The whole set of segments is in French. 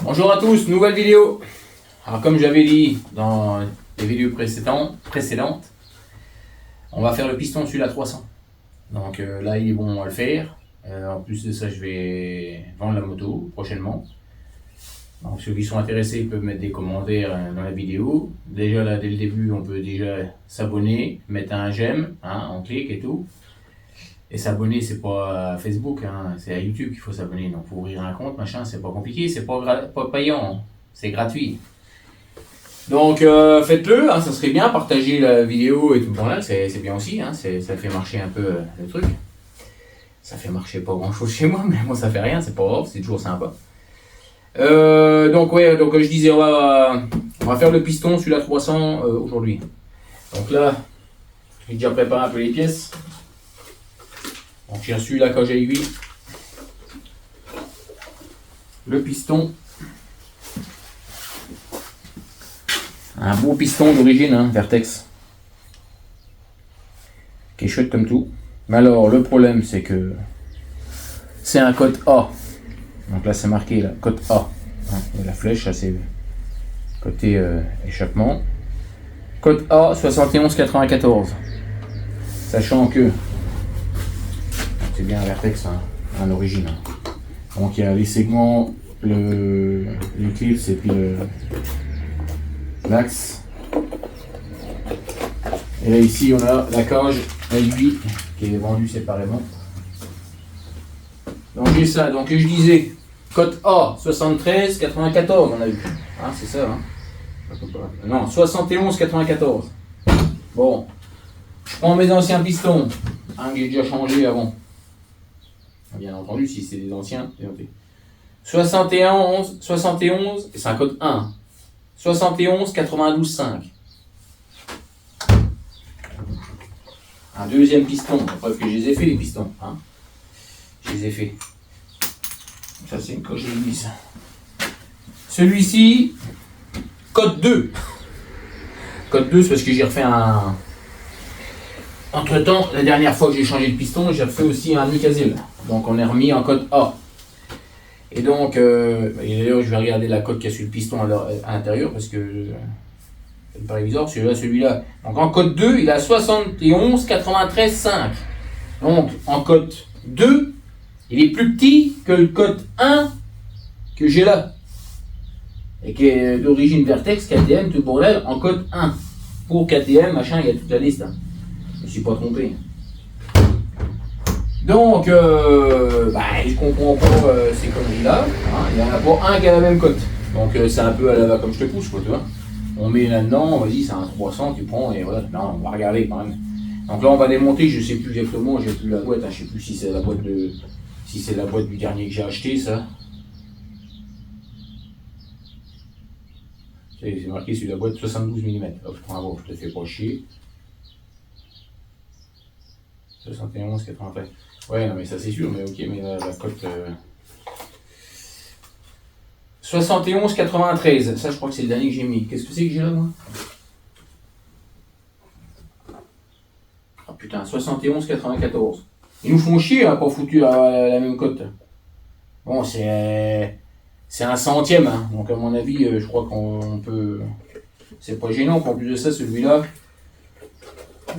Bonjour à tous, nouvelle vidéo. Alors comme j'avais dit dans les vidéos précédentes, on va faire le piston sur la 300. Donc là il est bon à le faire. En plus de ça, je vais vendre la moto prochainement. Donc ceux qui sont intéressés peuvent mettre des commentaires dans la vidéo. Déjà là dès le début on peut déjà s'abonner, mettre un j'aime, on clique et tout. Et s'abonner c'est pas à Facebook, c'est à YouTube qu'il faut s'abonner. Donc pour ouvrir un compte, machin, c'est pas compliqué, c'est pas payant, c'est gratuit. Donc faites-le, ça serait bien, partagez la vidéo et tout. Bon là c'est bien aussi, ça fait marcher un peu le truc. Ça fait marcher pas grand chose chez moi, mais moi ça fait rien, c'est pas grave, c'est toujours sympa. Donc je disais on va faire le piston sur la 300 aujourd'hui. Donc là, j'ai déjà préparé un peu les pièces. Donc j'ai reçu la cage à aiguille, le piston, un beau piston d'origine, Vertex, qui est chouette comme tout. Mais alors le problème c'est que c'est un code A. Donc là c'est marqué là, code A. Et la flèche, ça c'est côté échappement. Code A 7194. Sachant que c'est bien un Vertex en origine. Donc il y a les segments, le clips et puis l'axe. Et là ici on a la cage à aiguille qui est vendue séparément. Donc j'ai ça, donc je disais code A 7394 on a vu. C'est ça Non, 7194. Bon. Je prends mes anciens pistons, que j'ai déjà changé avant. Bien entendu, si c'est des anciens, c'est noté. 71, et c'est un code 1. 71 92 5. Un deuxième piston, la preuve que je les ai fait les pistons. Je les ai fait. Ça c'est une coche de ça. Celui-ci, code 2. Code 2, c'est parce que j'ai refait un... Entre temps, la dernière fois que j'ai changé de piston, j'ai refait aussi un Nicasile. Donc on est remis en code A. Et donc, d'ailleurs je vais regarder la cote qu'il y a sur le piston à l'intérieur parce que c'est pas bizarre, celui-là. Donc en code 2, il a 71 93 5. Donc en code 2, il est plus petit que le code 1 que j'ai là. Et qui est d'origine Vertex, KTM, tout pour l'air, en code 1. Pour KTM, machin, il y a toute la liste. Je me suis pas trompé. Donc, je comprends pas ces conneries-là. Il n'y en a pas un qui a la même cote. Donc, c'est un peu à la va comme je te pousse, quoi, tu vois. On met là-dedans, vas-y, c'est un 300, tu prends, et voilà. Non, on va regarder quand même. Donc là, on va démonter, je sais plus exactement, j'ai plus la boîte, je sais plus si c'est la boîte du dernier que j'ai acheté, ça. C'est marqué sur la boîte 72 mm. Hop, je prends la boîte, je te fais pas chier. 71, 93. Ouais, non, mais ça c'est sûr, mais ok, mais la cote. 71, 93. Ça, je crois que c'est le dernier que j'ai mis. Qu'est-ce que c'est que j'ai là, moi? Ah putain, 71, 94. Ils nous font chier, pas foutu la même cote. Bon, c'est un centième, donc à mon avis, je crois qu'on peut. C'est pas gênant, qu'en plus de ça, celui-là.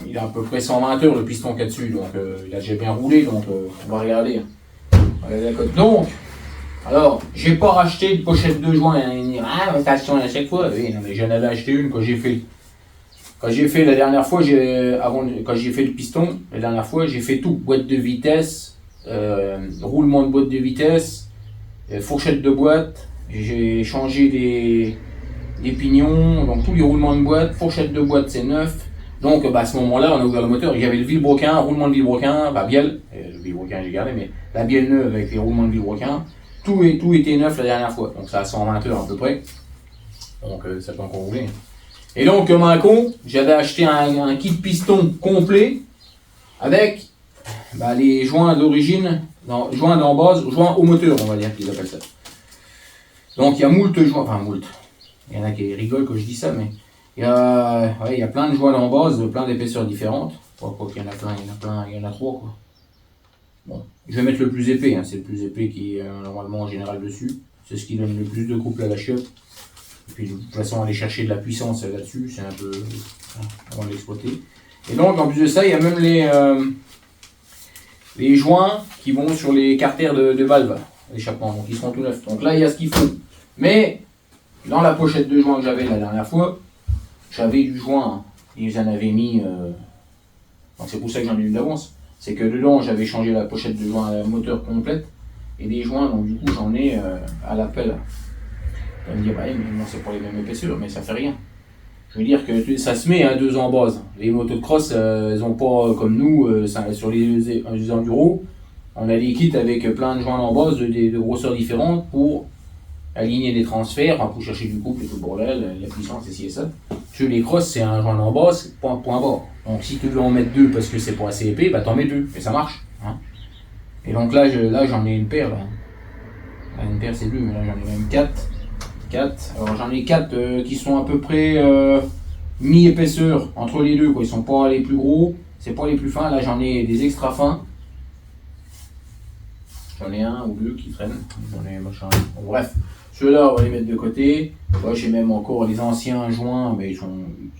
Il a à peu près 120 heures le piston qu'il y a dessus, donc il a déjà bien roulé, donc on va regarder. La cote. Donc, alors, j'ai pas racheté de pochette de joint, attention à chaque fois. Oui, non, mais j'en avais acheté une quand j'ai fait la dernière fois, quand j'ai fait le piston, la dernière fois, j'ai fait tout. Boîte de vitesse, roulement de boîte de vitesse, fourchette de boîte, j'ai changé les pignons, donc tous les roulements de boîte, fourchette de boîte c'est neuf. Donc à ce moment-là, on a ouvert le moteur, il y avait le vilebrequin, roulement de vilebrequin, bielle, le vilebrequin j'ai gardé, mais la bielle neuve avec les roulements de vilebrequin, tout était neuf la dernière fois, donc ça a 120 heures à peu près, donc ça peut encore rouler. Et donc comme un con, j'avais acheté un kit piston complet avec les joints d'origine, joints d'en base, joints au moteur on va dire qu'ils appellent ça. Donc il y a moult joints, enfin moult, il y en a qui rigolent quand je dis ça, mais il y a plein de joints en base, de plein d'épaisseurs différentes. Quoi qu'il y en a plein, il y en a trois quoi. Bon, je vais mettre le plus épais, hein, c'est le plus épais qui est normalement en général dessus. C'est ce qui donne le plus de couple à la chiotte. Et puis de toute façon, aller chercher de la puissance là-dessus, c'est un peu avant de l'exploiter. Et donc en plus de ça, il y a même les joints qui vont sur les carters de valve, l'échappement, donc ils seront tout neufs. Donc là, il y a ce qu'il faut. Mais dans la pochette de joints que j'avais la dernière fois, j'avais du joint. Ils en avaient mis. Donc c'est pour ça que j'en ai eu d'avance. C'est que dedans, j'avais changé la pochette de joint à moteur complète. Et des joints, donc du coup, j'en ai à l'appel. On va me dire, bah, mais non, c'est pour les mêmes épaisseurs, mais ça fait rien. Je veux dire que ça se met à 2 ans en base. Les motos de cross, elles n'ont pas comme nous, sur les enduros, on a des kits avec plein de joints en base de grosseurs différentes pour aligner des transferts, pour chercher du couple et tout le bordel, la puissance, et ci et ça. Sur les cross, c'est un joint en base, point bas. Donc si tu veux en mettre 2 parce que c'est pas assez épais, bah t'en mets 2, et ça marche. Hein. Et donc là, j'en ai une paire. Là. Une paire c'est 2, mais là j'en ai même 4. Alors j'en ai 4 qui sont à peu près mi-épaisseur entre les deux, quoi. Ils sont pas les plus gros, c'est pas les plus fins. Là j'en ai des extra fins. J'en ai 1 ou 2 qui traînent. J'en ai machin. Bon, bref, ceux-là on va les mettre de côté. Moi j'ai même encore les anciens joints, mais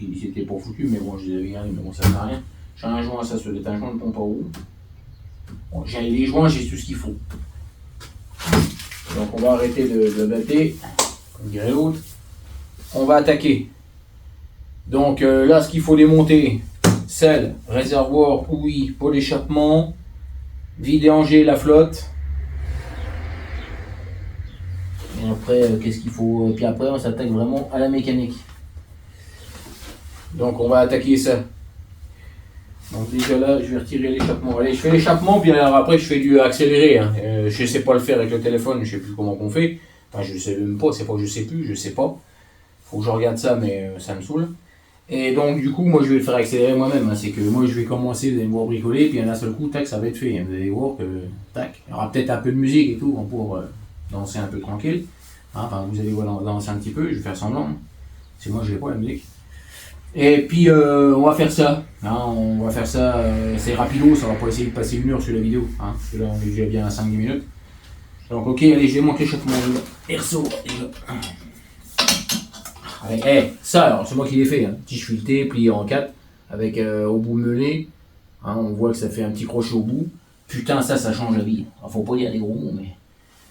ils étaient pas foutus, mais bon je les avais gardés, mais bon ça ne sert à rien. J'ai un joint, ça doit être un joint de pompe à eau. Bon, j'ai les joints, j'ai tout ce qu'il faut. Donc on va arrêter de dater. On dirait l'autre. On va attaquer. Donc là, ce qu'il faut démonter, selle, réservoir, houille, pot d'échappement, vidanger la flotte. Et après, qu'est-ce qu'il faut? Puis après, on s'attaque vraiment à la mécanique. Donc on va attaquer ça. Donc déjà là, je vais retirer l'échappement. Allez, je fais l'échappement, puis alors après, je fais du accéléré. Hein. Je ne sais pas le faire avec le téléphone, je ne sais plus comment on fait. Enfin, je sais même pas, c'est pas que je sais plus, je sais pas. Faut que je regarde ça, mais ça me saoule. Et donc, du coup, moi, je vais le faire accélérer moi-même. Hein. C'est que moi, je vais commencer, vous allez me voir bricoler, puis d'un seul coup, tac, ça va être fait. Hein. Vous allez voir que, tac, il y aura peut-être un peu de musique et tout, pour danser un peu tranquille. Hein. Enfin, vous allez voir danser un petit peu, je vais faire semblant. Hein. C'est moi, je n'ai pas la musique. Et puis, on va faire ça. Hein. On va faire ça, c'est rapido, ça va pas essayer de passer 1 heure sur la vidéo. Hein. Parce que là, on est déjà bien à 5-10 minutes. Donc ok, allez, je démonte l'échappement perso. Allez, ça alors, c'est moi qui l'ai fait. Hein. Petit fileté, plié en 4, avec au bout meulé. Hein, on voit que ça fait un petit crochet au bout. Putain, ça change la vie. Alors, faut pas dire des gros mots, mais...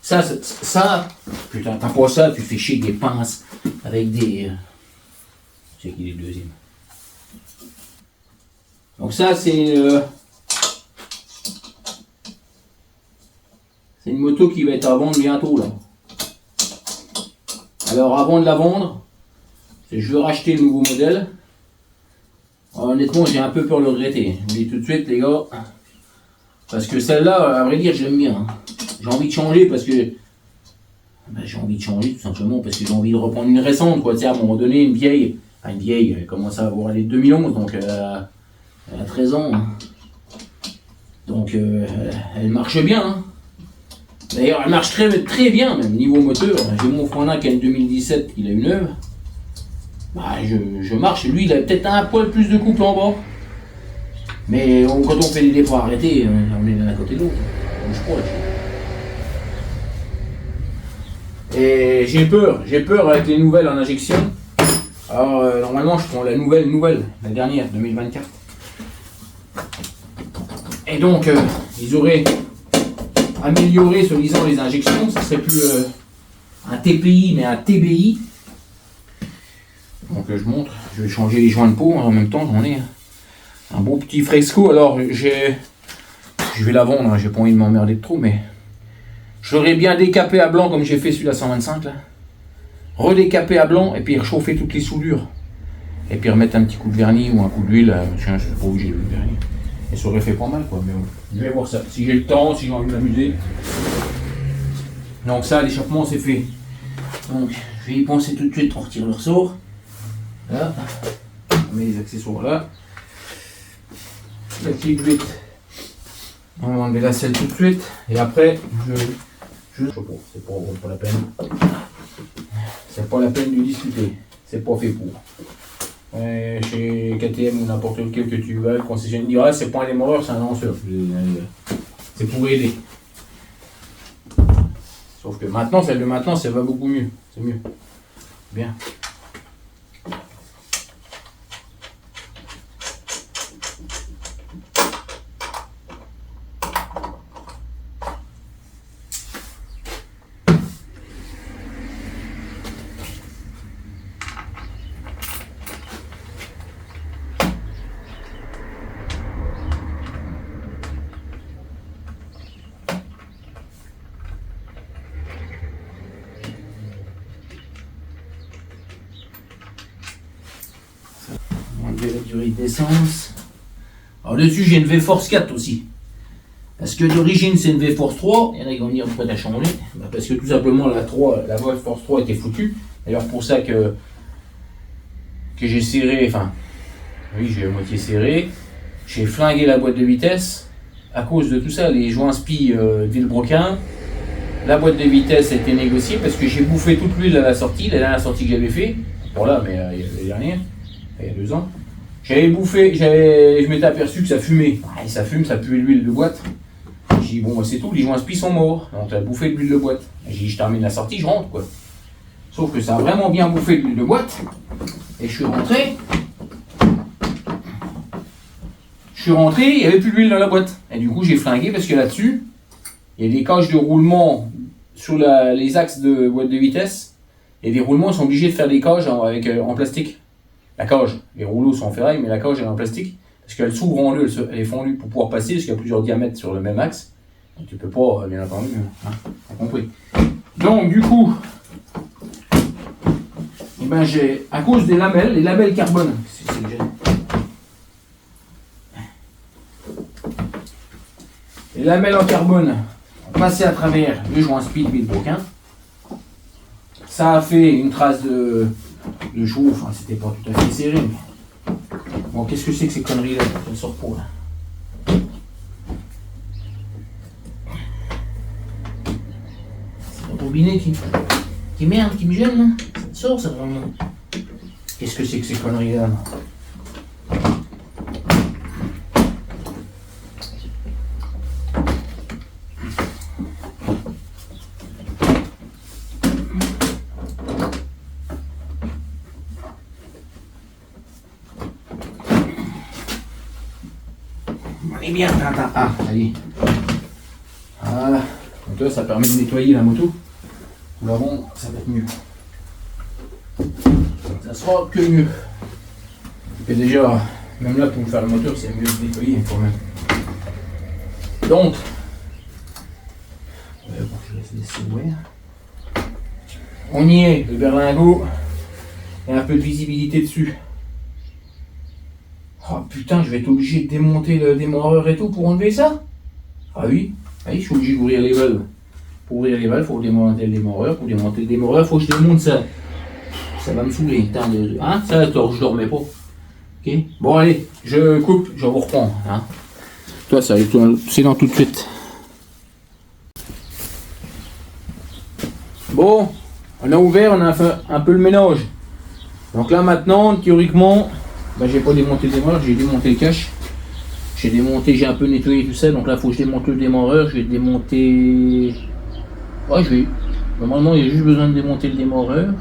Ça, putain, t'as pas ça, tu fais chier des pinces avec des... C'est qui est le deuxième. Donc ça, c'est... C'est une moto qui va être à vendre bientôt là. Alors avant de la vendre, je veux racheter le nouveau modèle. Alors, honnêtement, j'ai un peu peur de le regretter. Je vous dis tout de suite les gars. Parce que celle-là, à vrai dire, je l'aime bien. J'ai envie de changer parce que... j'ai envie de changer tout simplement parce que j'ai envie de reprendre une récente. Quoi. À un moment donné, une vieille, elle commence à avoir les 2011, donc elle a 13 ans. Hein. Donc elle marche bien. Hein. D'ailleurs, elle marche très bien, même niveau moteur. J'ai mon Frona qui a une 2017, il a une neuve. Bah, je marche. Lui, il a peut-être un poil plus de couple en bas. Mais quand on fait des départs arrêtés, on est l'un à côté de l'autre. Je crois. Et j'ai peur avec les nouvelles en injection. Alors, normalement, je prends la nouvelle, la dernière, 2024. Et donc, ils auraient amélioré, soi-disant, les injections. Ça serait plus un TPI, mais un TBI. Donc, je montre. Je vais changer les joints de peau en même temps. J'en ai un beau petit fresco. Alors, je vais la vendre. Hein, j'ai pas envie de m'emmerder de trop, mais je l'aurais bien décapé à blanc comme j'ai fait celui-là 125. Là. Redécaper à blanc et puis rechauffer toutes les soudures. Et puis remettre un petit coup de vernis ou un coup d'huile. Tiens, je sais pas où j'ai le vernis. Et ça aurait fait pas mal quoi. Mais bon, je vais voir ça. Si j'ai le temps, si j'ai envie de m'amuser. Donc ça, l'échappement c'est fait. Donc je vais y penser tout de suite. On retire le ressort. Là. On met les accessoires là. La petite huile. On va enlever la selle tout de suite. Et après, je sais pas, c'est pas la peine. C'est pas la peine de discuter. C'est pas fait pour. chez KTM ou n'importe lequel que tu vas, le concessionnaire dira c'est pas un démarreur, c'est un lanceur. C'est pour aider. Sauf que maintenant, celle de maintenant, ça va beaucoup mieux. C'est mieux. Bien. La durée d'essence. Alors dessus j'ai une V-Force 4 aussi. Parce que d'origine c'est une V-Force 3. Il y en a qui vont me dire pourquoi t'as changé. Parce que tout simplement la V-Force 3 était foutue. D'ailleurs pour ça que j'ai serré, enfin oui j'ai à moitié serré. J'ai flingué la boîte de vitesse. À cause de tout ça, les joints spi Villebroquin. La boîte de vitesse a été négociée parce que j'ai bouffé toute l'huile à la sortie. La dernière sortie que j'avais fait. Pas là mais l'année dernière. Il y a 2 ans. J'avais bouffé, je m'étais aperçu que ça fumait. Ah, ça fume, ça pue l'huile de boîte. J'ai dit, bon, c'est tout, les joints spi sont morts. Donc, tu as bouffé de l'huile de boîte. J'ai dit, je termine la sortie, je rentre, quoi. Sauf que ça a vraiment bien bouffé de l'huile de boîte. Et je suis rentré. Il n'y avait plus d'huile dans la boîte. Et du coup, j'ai flingué parce que là-dessus, il y a des cages de roulement sur les axes de boîte de vitesse. Et des roulements, ils sont obligés de faire des cages en plastique. La cage, les rouleaux sont en ferraille, mais la cage elle est en plastique. Parce qu'elle s'ouvre en deux, elle est fondue pour pouvoir passer, parce qu'il y a plusieurs diamètres sur le même axe. Donc tu peux pas, bien entendu, hein, t'as compris. Donc du coup, eh ben, j'ai, à cause des lamelles, les lamelles carbone, c'est le gêne. Les lamelles en carbone ont passé à travers le joint spi de Villebroquin. Ça a fait une trace de chaud, enfin c'était pas tout à fait serré, mais... Bon, qu'est-ce que c'est que ces conneries là? Ça sort pour là. C'est le robinet qui merde, qui me gêne là. Ça sort ça vraiment. Qu'est-ce que c'est que ces conneries là? On est bien, ah, allez. Voilà. Donc là, ça permet de nettoyer la moto. Pour l'avant, ça va être mieux. Ça sera que mieux. Et déjà, même là, pour faire le moteur, c'est mieux de nettoyer quand même. Donc, je laisse laisser ouvert. On y est, le berlingot. Il y a un peu de visibilité dessus. Oh putain, je vais être obligé de démonter le démarreur et tout pour enlever ça? Ah oui, je suis obligé d'ouvrir les valves. Pour ouvrir les valves, il faut démonter le démarreur. Pour démonter le démarreur, il faut que je démonte ça. Ça va me saouler. Hein? Ça, je dormais pas. Ok? Bon, allez, je coupe, je vous reprends. Hein? Toi, ça, c'est dans tout de suite. Bon, on a ouvert, on a fait un peu le ménage. Donc là, maintenant, théoriquement, j'ai pas démonté le démarreur, j'ai démonté le cache. J'ai un peu nettoyé tout ça, donc là il faut que je démonte le démarreur, je vais démonter... Ouais, normalement il y a juste besoin de démonter le démarreur.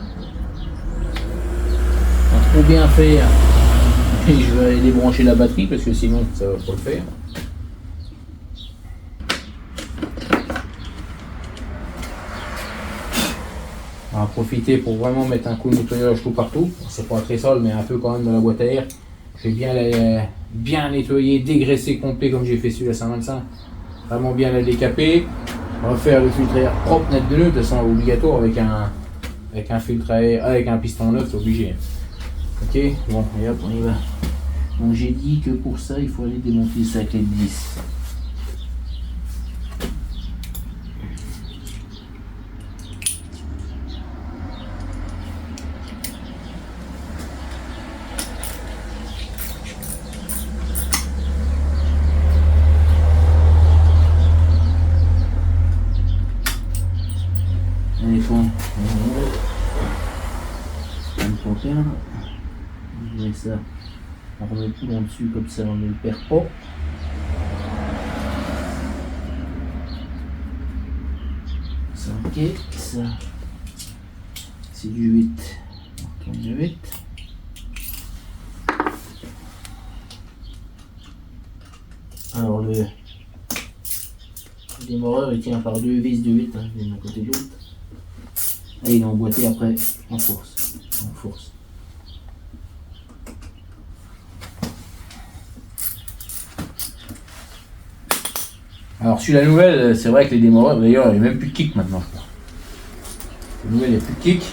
Sans trop bien faire, et je vais aller débrancher la batterie parce que sinon ça va pas le faire. On va profiter pour vraiment mettre un coup de nettoyage tout partout. C'est pas très sale, mais un peu quand même dans la boîte à air. Je vais bien nettoyer, dégraisser complet comme j'ai fait celui à 125. Vraiment bien la décaper. On va faire le filtre à air propre, net de nœud. De toute façon, obligatoire avec un filtre à air, avec un piston neuf, c'est obligé. Ok, bon, et hop, on y va. Donc j'ai dit que pour ça, il faut aller démonter sa clé de 10. ça, on remet le coulon dessus, comme ça on ne le perd pas. Ça, ok, ça, c'est du 8. On retourne du 8. Alors le démarreur il tient par deux vis de 8, hein, l'un à côté de l'autre. Et il est emboîté après en force. En force. Alors sur la nouvelle, c'est vrai que les démarreurs, d'ailleurs, il n'y a même plus de kick maintenant, je crois. La nouvelle, il n'y a plus de kick.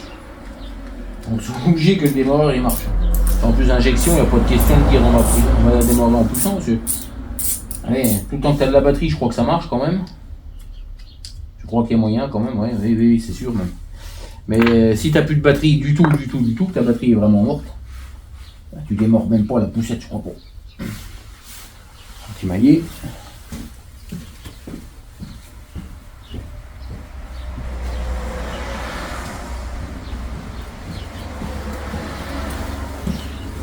Donc c'est obligé que le démarreur il marche. En plus d'injection, il n'y a pas de question de dire on va démarrer en poussant, monsieur. Allez, tout le temps que tu as de la batterie, je crois que ça marche quand même. Je crois qu'il y a moyen quand même, ouais, oui, c'est sûr même. Mais si tu n'as plus de batterie du tout, que ta batterie est vraiment morte, bah, tu démarres même pas la poussette, je crois pas. Petit maillet.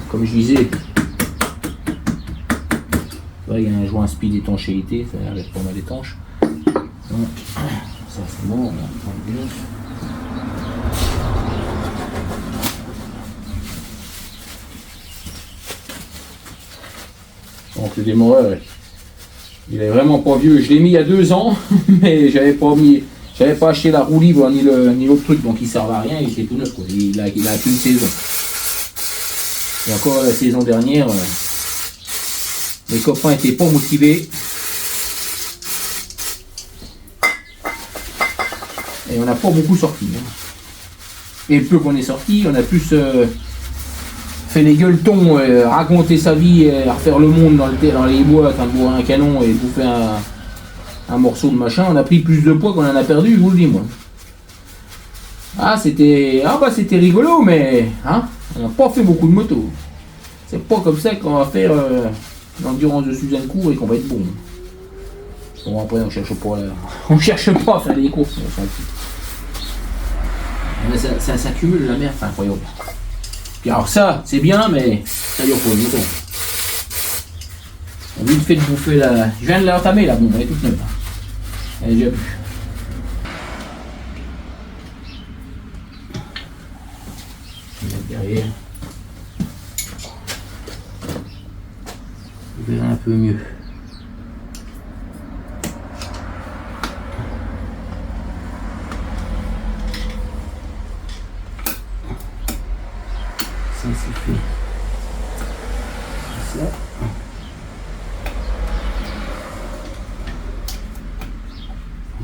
Comme je disais, il y a un joint speed étanchéité, ça a l'air d'être pas mal étanche. Donc, ça c'est bon, on va prendre bien. Donc le démarreur, il est vraiment pas vieux. Je l'ai mis il y a 2 ans, mais j'avais pas acheté la roue libre ni l'autre truc, donc il servait à rien, il était tout neuf, quoi. Il a qu'une saison. Et encore la saison dernière, les copains n'étaient pas motivés. Et on n'a pas beaucoup sorti. Hein. Et le peu qu'on est sorti, on a plus fait les gueuletons, raconter sa vie, refaire le monde dans les bois, en train de boire un canon et bouffer un morceau de machin. On a pris plus de poids qu'on en a perdu, je vous le dis moi. C'était rigolo, mais hein, on n'a pas fait beaucoup de motos. C'est pas comme ça qu'on va faire l'endurance de Suzanne Cour et qu'on va être bon. Bon, après on cherche pas à faire des courses, on s'en fout. Mais ça s'accumule la merde, c'est incroyable. Puis alors ça, c'est bien, mais ça dure pas longtemps. On vite fait de bouffer la. Je viens de l'entamer la bombe, elle est toute neuve. Elle est déjà plus. Derrière. Je verrai un peu mieux. Ça c'est fait. Ça.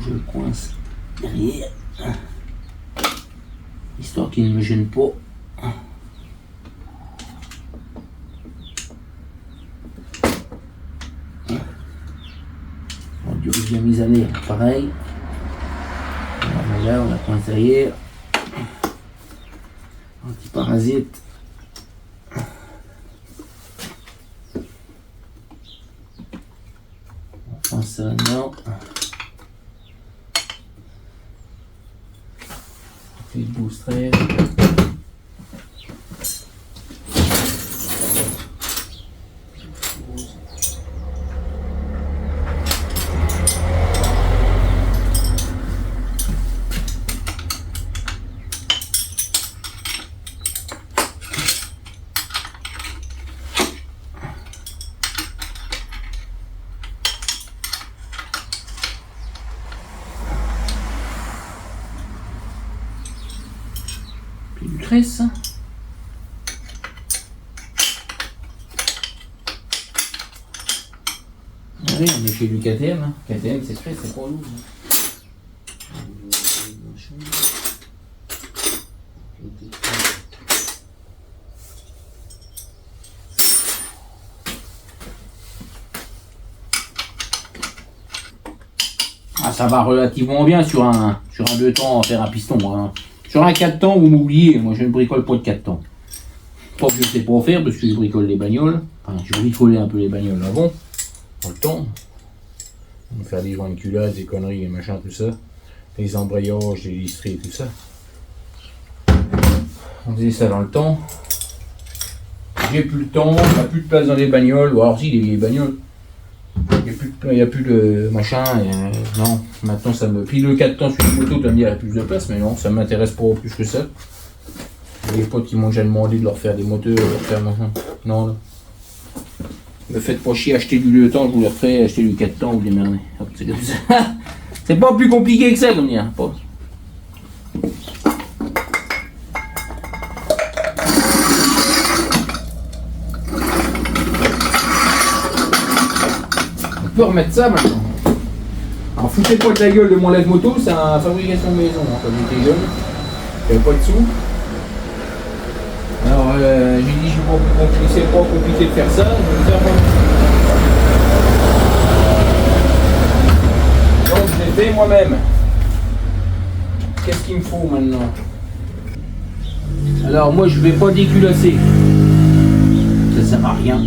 Je le coince derrière. Histoire qu'il ne me gêne pas. Du bien mise à nez, pareil. Là, on la coince derrière. Anti-parasite. On coince ça là-dedans. On fait le booster. Du tresse. Oui, on est chez du KTM. Hein. KTM c'est tresse, c'est pas lourd. Ça va relativement bien sur un 2 temps en fer à piston. Hein. Sur un 4 temps, vous m'oubliez, moi je ne bricole pas de 4 temps. Pas que je ne sais pas faire parce que je bricole les bagnoles. Enfin, je bricolais un peu les bagnoles avant, dans le temps. On va faire des joints de culottes, des conneries, et machin, tout ça. Les embrayages, les listries, tout ça. On faisait ça dans le temps. J'ai plus le temps, on n'a plus de place dans les bagnoles. Ou alors si, les vieilles bagnoles. Il n'y a plus de machin. Non, maintenant ça me. Puis le 4 temps sur les motos, tu vas me dire, il y a plus de place, mais non, ça m'intéresse pas plus que ça. Les potes qui m'ont déjà demandé de leur faire des moteurs, de leur faire machin. Non, non. Me faites pas chier, acheter du 2 temps, je vous le refais, acheter du 4 temps, vous démerdez. C'est comme ça. C'est pas plus compliqué que ça, comme dire. Pas. On peut remettre ça maintenant. Alors foutez pas de la gueule de mon lave-moto, c'est une fabrication maison. Hein. Quand j'étais jeune, j'avais pas de sous. Alors j'ai dit, c'est pas compliqué de faire ça, je vais le faire moi. Donc je l'ai fait moi-même. Qu'est-ce qu'il me faut maintenant? Alors moi je vais pas déculasser. Ça sert à rien.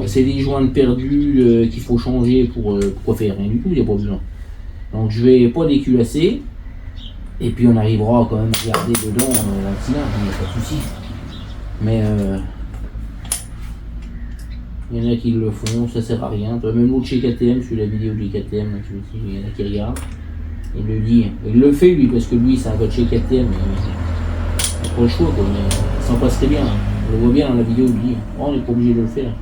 C'est des joints perdus qu'il faut changer pour faire rien du tout, il n'y a pas besoin. Donc je vais pas déculasser. Et puis on arrivera quand même à regarder dedans la cylindre, il n'y a pas de souci. Mais il y en a qui le font, ça sert à rien. Même l'autre chez KTM, sur la vidéo de KTM, il y en a qui regardent. Il le dit. Il le fait lui, parce que lui c'est un gars de chez KTM. Il n'a pas le choix quoi, mais il s'en passe très bien. On le voit bien dans la vidéo, il dit, oh, on n'est pas obligé de le faire.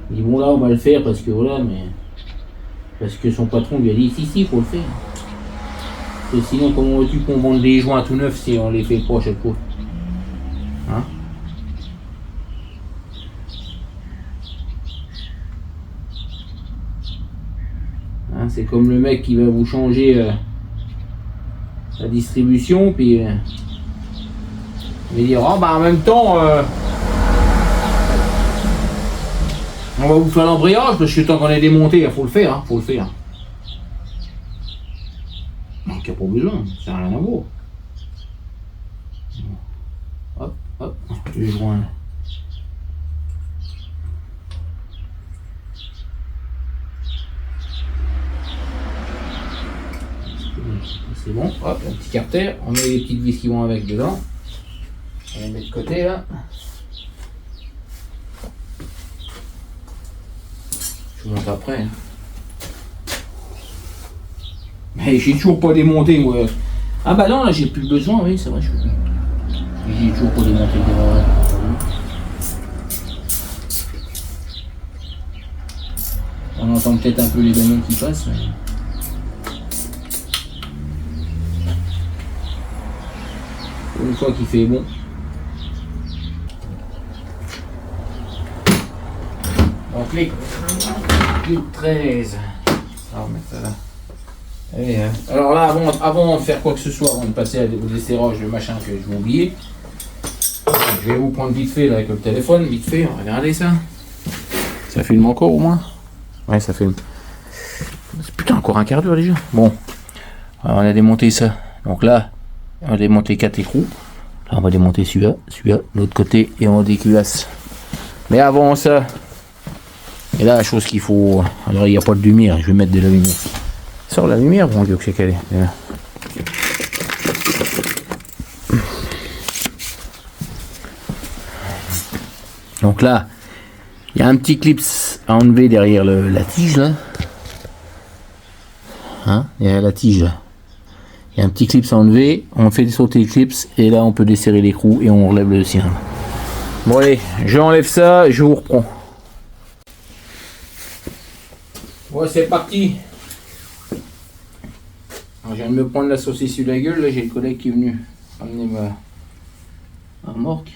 Il dit bon là on va le faire parce que voilà, mais parce que son patron lui a dit si il faut le faire. Et sinon, comment veux-tu qu'on vende des joints tout neufs si on les fait pas à chaque fois? Hein? Hein, c'est comme le mec qui va vous changer la distribution, puis il va dire oh, bah en même temps, on va vous faire l'embrayage parce que tant qu'on est démonté, il faut le faire, hein, faut le faire. Donc il n'y a pas besoin, ça n'a rien à voir. Hop, hop, je joins là. C'est bon, hop, un petit carter, on met les petites vis qui vont avec dedans. On les met de côté là. Je vous montre après. Hein. Mais j'ai toujours pas démonté moi. Ah bah non là j'ai plus besoin, oui c'est vrai je peux. J'ai toujours pas démonté le on entend peut-être un peu les bagnoles qui passent. Mais... une fois qu'il fait bon. Donc les 13. On va mettre ça là. Et, alors là, avant de faire quoi que ce soit, avant de passer au desserrage, le machin que je vais oublier, je vais vous prendre vite fait là, avec le téléphone, vite fait, regardez ça. Ça filme encore au moins? Ouais, ça filme. Putain, encore un quart d'heure déjà. Bon, alors, on a démonté ça. Donc là, on va démonter 4 écrous. Là, on va démonter celui-là, de l'autre côté, et on déculasse. Mais avant ça, et là, la chose qu'il faut. Alors, il n'y a pas de lumière, je vais mettre de la lumière. Sors la lumière, bon Dieu, que c'est qu'elle est. Donc là, il y a un petit clip à enlever derrière la tige là. Hein, derrière la tige là. Il y a un petit clip à enlever, on fait sauter le clip et là on peut desserrer l'écrou et on relève le cylindre. Bon allez, j'enlève ça, je vous reprends. Bon c'est parti. Alors, je viens de me prendre la saucisse sur la gueule, là j'ai le collègue qui est venu amener ma remorque.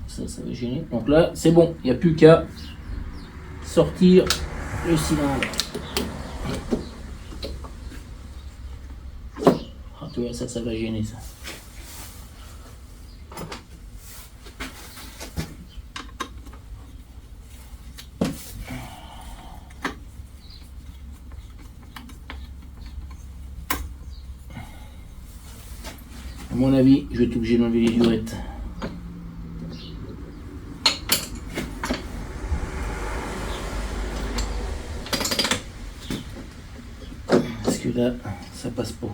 Ça va gêner. Donc là c'est bon, il n'y a plus qu'à sortir le cylindre. Ah tu vois, ça va gêner ça. À mon avis, je vais être obligé d'enlever les durettes. Parce que là, ça passe pas.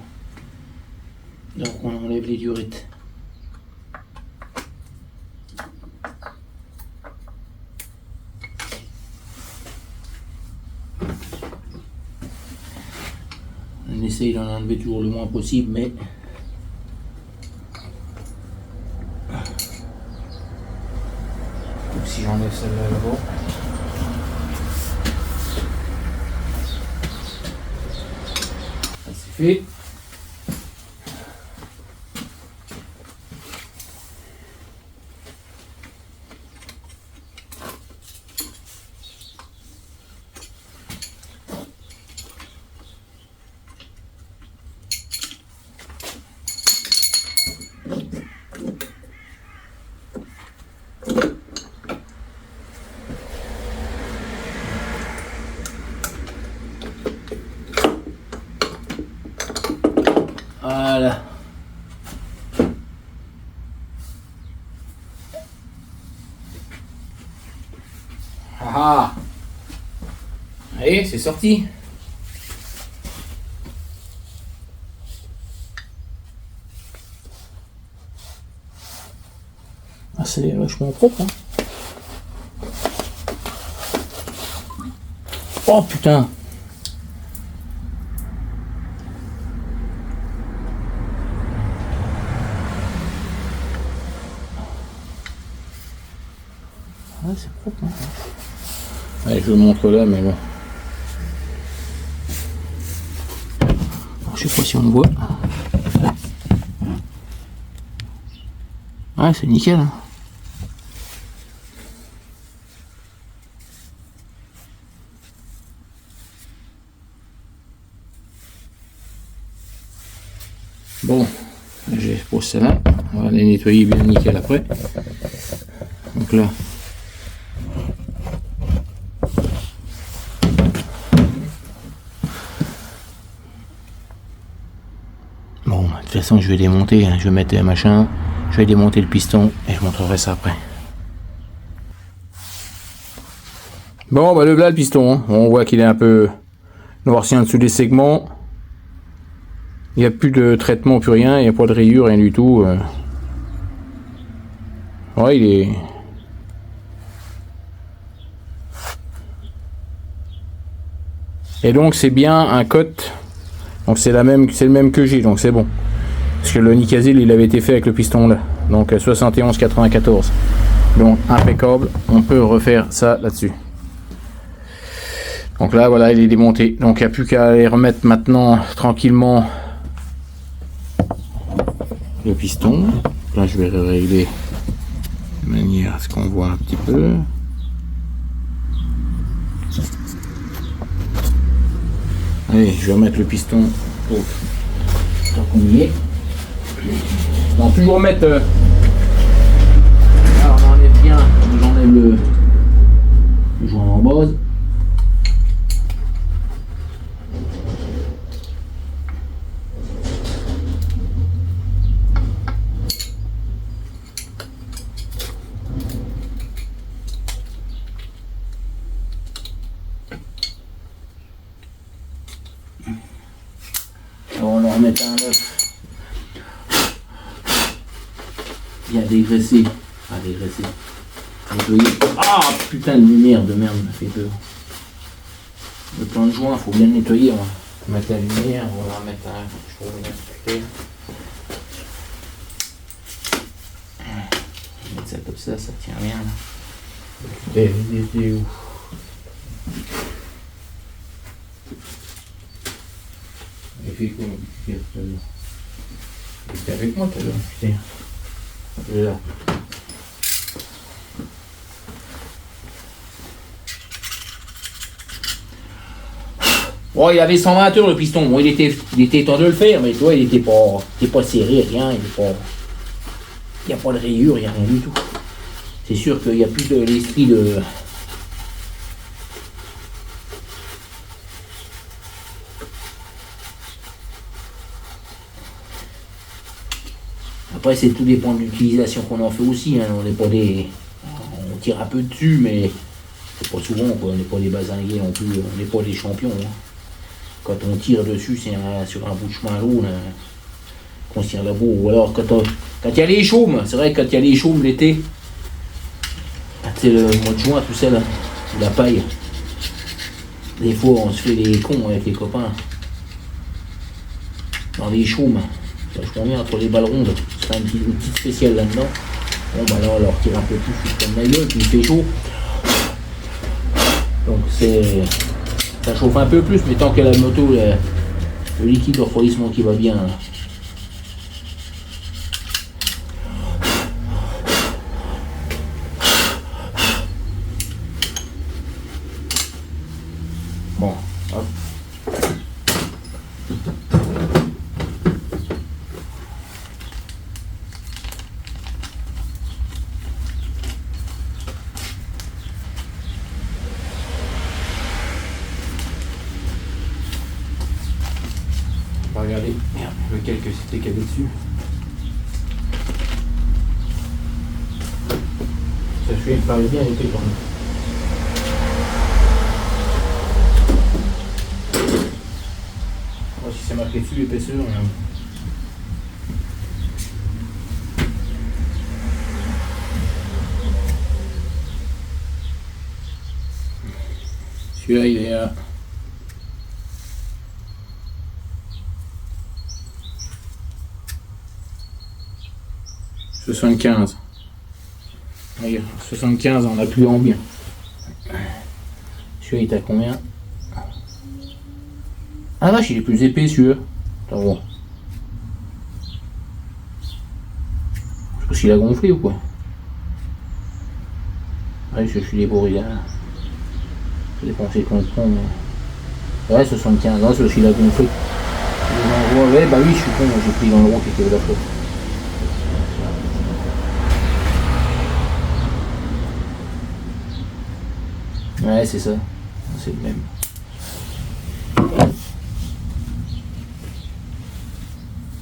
Donc on enlève les durettes. essaye d'en enlever toujours le moins possible, mais donc si j'enlève celle-là là-bas. C'est fait. Voilà. Ah ah. Allez, c'est sorti. Ah, c'est vachement propre, hein. Oh putain. Ouais, c'est propre, hein. Allez, je vous montre là, mais bon. Je sais pas si on le voit. Ouais, c'est nickel, hein. Bon, j'ai posé celle-là. On va les nettoyer bien nickel après. Donc là. Bon, de toute façon, je vais démonter, hein. Je vais mettre machin, je vais démonter le piston et je montrerai ça après. Bon, bah le voilà le piston, hein. On voit qu'il est un peu noirci en dessous des segments. Il n'y a plus de traitement, plus rien, il n'y a pas de rayures, rien du tout. Ouais, il est... Et donc c'est bien un cote. Donc c'est le même que j'ai, donc c'est bon. Parce que le Nicazil il avait été fait avec le piston là. Donc 71,94. Donc impeccable. On peut refaire ça là-dessus. Donc là voilà, il est démonté. Donc il n'y a plus qu'à aller remettre maintenant tranquillement le piston. Là je vais régler de manière à ce qu'on voit un petit peu. Allez, je vais remettre le piston pour tant qu'on y est. On va toujours mettre. Là, on enlève bien. J'enlève le joint en base. On va en remettre un neuf. Il y a dégraissé. Pas dégraissé. Nettoyer. Ah putain de lumière de merde, ça fait peur. Le plan de joint, faut bien le nettoyer. On va mettre la lumière, on va mettre un. Je vais revenir discuter. Je vais mettre ça comme ça tient bien là. Et il était où? Il fait quoi mon petit Pierre tout à l'heure? Il était avec moi tout à l'heure, putain. Il est là. Bon, il avait 120 heures le piston. Bon, il était temps de le faire, mais toi, il était pas serré, rien. Il n'y a pas de rayure, il n'y a rien du tout. C'est sûr qu'il n'y a plus de l'esprit de. Après, c'est tout dépend de l'utilisation qu'on en fait aussi. Hein. On n'est pas des. On tire un peu dessus, mais c'est pas souvent, quoi. On n'est pas des bazingués non plus. On n'est pas des champions. Hein. Quand on tire dessus, c'est sur un bout de chemin long qu'on se tire là-bas. Ou alors quand il y a les chaumes, c'est vrai que quand il y a les chaumes l'été, c'est le mois de juin, tout ça là, la paille. Des fois, on se fait des cons avec les copains. dans les chaumes. Vachement bien entre les balles rondes. C'est une petite spéciale là-dedans. Bon bah là on leur tire un peu plus comme la gueule, puis il fait chaud. Donc ça chauffe un peu plus, mais tant que la moto, le liquide de refroidissement qui va bien. Là. Bon, hop. On va regarder lequel que c'était qu'il y avait dessus. Ça je parle bien avec les cornes. Moi si c'est marqué dessus l'épaisseur. Celui-là il est à 75. Regarde, 75 on a plus en bien. Celui-là il est à combien? Ah vache, il est plus épais celui-là. Attends voir. Je sais pas s'il a gonflé ou quoi. Ouais, je suis débourré là. Ça dépend c'est qu'on prend. Mais... Ouais, 75, non, c'est parce qu'il a gonflé. Ouais, bah oui, je suis con, j'ai pris dans le rond qui était là. Ouais, c'est ça. C'est le même.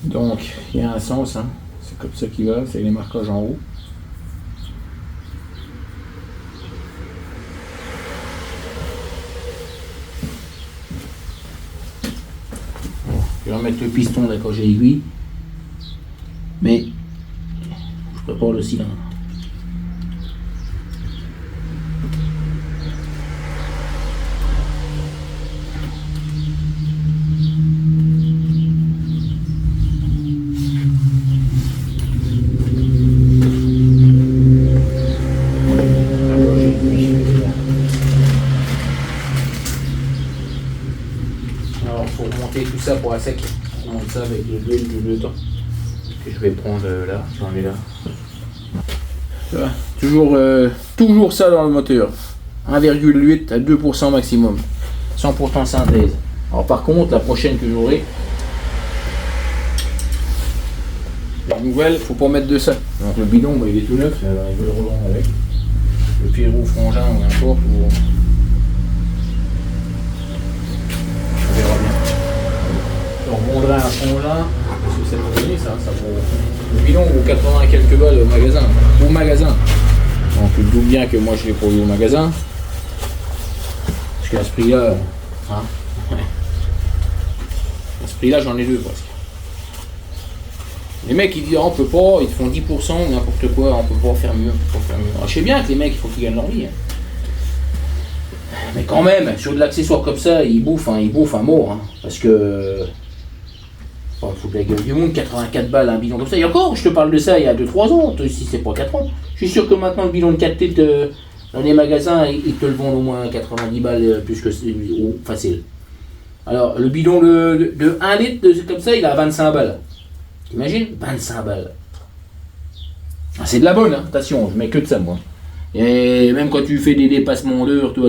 Donc, il y a un sens, hein. C'est comme ça qu'il va, c'est les marquages en haut. Bon, je vais remettre le piston d'accord, j'ai aiguille. Mais, je prépare le cylindre. Tout ça pour à sec, on monte ça avec de l'huile de temps que je vais prendre là, j'en ai là. Voilà. Toujours ça dans le moteur, 1,8 à 2% maximum, 100% synthèse. Alors par contre, la prochaine que j'aurai, la nouvelle, faut pas mettre de ça. Donc le bidon, bah, il est tout neuf, il veut le revendre avec. Le Pierrot frangin ou n'importe où. On verra bien. On rebondrait un frangin, parce que ça va donner ça vaut. Le bidon vaut 80 et quelques balles au magasin. Donc tu te doutes bien que moi je l'ai produit au magasin. Parce qu'à ce prix-là, hein, à ce prix-là j'en ai deux presque. Les mecs ils disent oh, on peut pas, ils te font 10% ou n'importe quoi, on peut pas faire mieux, Alors, je sais bien que les mecs il faut qu'ils gagnent leur vie. Hein. Mais quand même, sur de l'accessoire comme ça, ils bouffent un mort. Hein, parce que. Il faut de la gueule du monde, 84 balles un bidon comme ça. Et encore, je te parle de ça il y a 2-3 ans, si c'est pas 4 ans. Je suis sûr que maintenant le bidon de 4 litres dans les magasins, ils te le vendent au moins 90 balles plus que facile. Alors le bidon de 1 litre comme ça, il a 25 balles. T'imagines 25 balles. Ah, c'est de la bonne, hein. Attention, je mets que de ça moi. Et même quand tu fais des dépassements d'heures, toi,